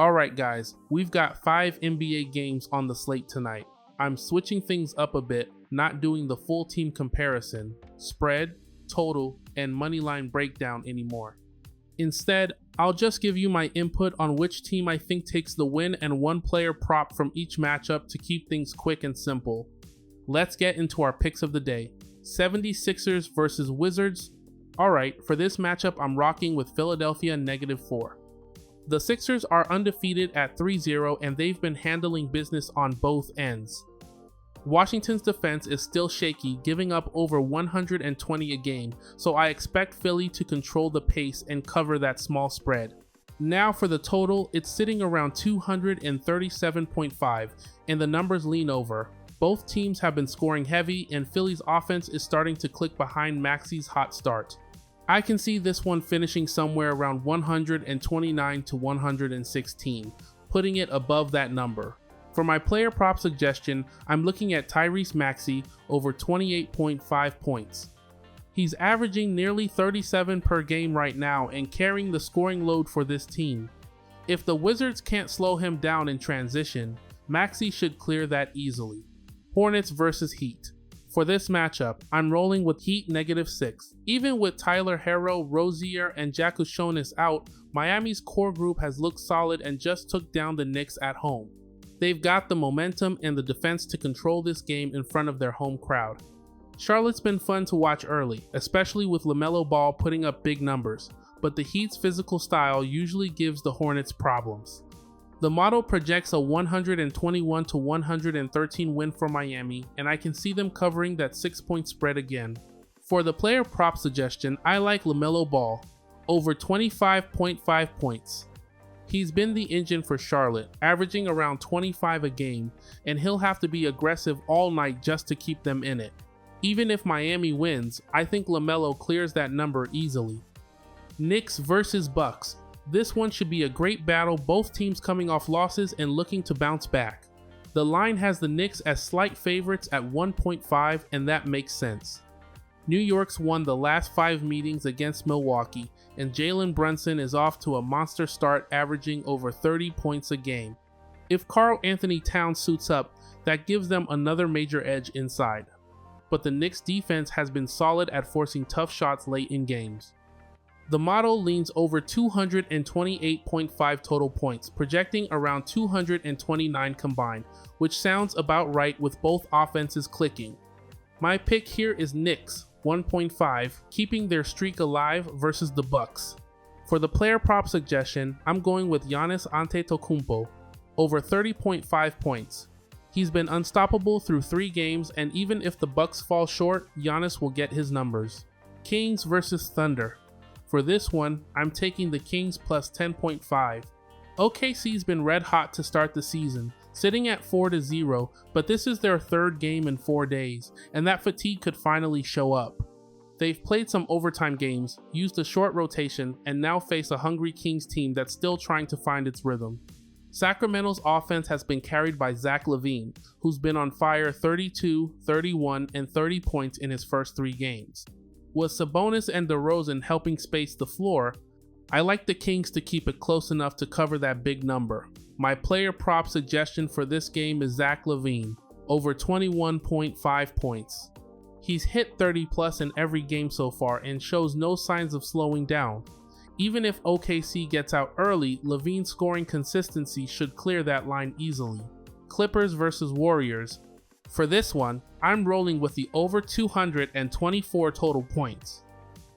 Alright guys, we've got 5 NBA games on the slate tonight. I'm switching things up a bit, not doing the full team comparison, spread, total, and moneyline breakdown anymore. Instead, I'll just give you my input on which team I think takes the win and one player prop from each matchup to keep things quick and simple. Let's get into our picks of the day. 76ers versus Wizards. Alright, for this matchup I'm rocking with Philadelphia -4. The Sixers are undefeated at 3-0 and they've been handling business on both ends. Washington's defense is still shaky, giving up over 120 a game, so I expect Philly to control the pace and cover that small spread. Now for the total, it's sitting around 237.5 and the numbers lean over. Both teams have been scoring heavy and Philly's offense is starting to click behind Maxi's hot start. I can see this one finishing somewhere around 129 to 116, putting it above that number. For my player prop suggestion, I'm looking at Tyrese Maxey over 28.5 points. He's averaging nearly 37 per game right now and carrying the scoring load for this team. If the Wizards can't slow him down in transition, Maxey should clear that easily. Hornets versus Heat. For this matchup, I'm rolling with Heat -6. Even with Tyler Herro, Rozier, and Jakushonis out, Miami's core group has looked solid and just took down the Knicks at home. They've got the momentum and the defense to control this game in front of their home crowd. Charlotte's been fun to watch early, especially with LaMelo Ball putting up big numbers, but the Heat's physical style usually gives the Hornets problems. The model projects a 121 to 113 win for Miami, and I can see them covering that 6-point spread again. For the player prop suggestion, I like LaMelo Ball, over 25.5 points. He's been the engine for Charlotte, averaging around 25 a game, and he'll have to be aggressive all night just to keep them in it. Even if Miami wins, I think LaMelo clears that number easily. Knicks versus Bucks. This one should be a great battle, both teams coming off losses and looking to bounce back. The line has the Knicks as slight favorites at 1.5 and that makes sense. New York's won the last 5 meetings against Milwaukee and Jalen Brunson is off to a monster start averaging over 30 points a game. If Karl Anthony Towns suits up, that gives them another major edge inside. But the Knicks defense has been solid at forcing tough shots late in games. The model leans over 228.5 total points, projecting around 229 combined, which sounds about right with both offenses clicking. My pick here is Knicks, 1.5, keeping their streak alive versus the Bucks. For the player prop suggestion, I'm going with Giannis Antetokounmpo, over 30.5 points. He's been unstoppable through 3 games, and even if the Bucks fall short, Giannis will get his numbers. Kings versus Thunder. For this one, I'm taking the Kings plus 10.5. OKC's been red hot to start the season, sitting at 4-0, but this is their 3rd game in 4 days, and that fatigue could finally show up. They've played some overtime games, used a short rotation, and now face a hungry Kings team that's still trying to find its rhythm. Sacramento's offense has been carried by Zach LaVine, who's been on fire 32, 31, and 30 points in his first 3 games. With Sabonis and DeRozan helping space the floor, I like the Kings to keep it close enough to cover that big number. My player prop suggestion for this game is Zach LaVine, over 21.5 points. He's hit 30 plus in every game so far and shows no signs of slowing down. Even if OKC gets out early, LaVine's scoring consistency should clear that line easily. Clippers versus Warriors. For this one, I'm rolling with the over 224 total points.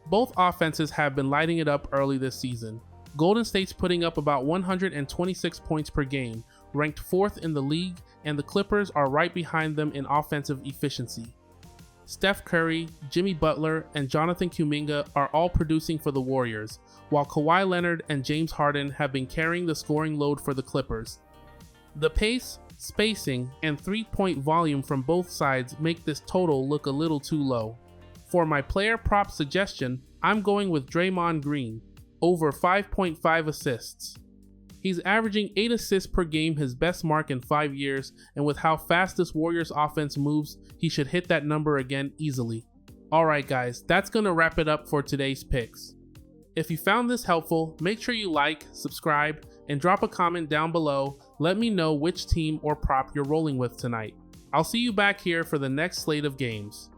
Both offenses have been lighting it up early this season. Golden State's putting up about 126 points per game, ranked 4th in the league, and the Clippers are right behind them in offensive efficiency. Steph Curry, Jimmy Butler, and Jonathan Kuminga are all producing for the Warriors, while Kawhi Leonard and James Harden have been carrying the scoring load for the Clippers. The pace, spacing, and 3-point volume from both sides make this total look a little too low. For my player prop suggestion, I'm going with Draymond Green, over 5.5 assists. He's averaging 8 assists per game, his best mark in 5 years, and with how fast this Warriors offense moves, he should hit that number again easily. Alright guys, that's gonna wrap it up for today's picks. If you found this helpful, make sure you like, subscribe, and drop a comment down below. Let me know which team or prop you're rolling with tonight. I'll see you back here for the next slate of games.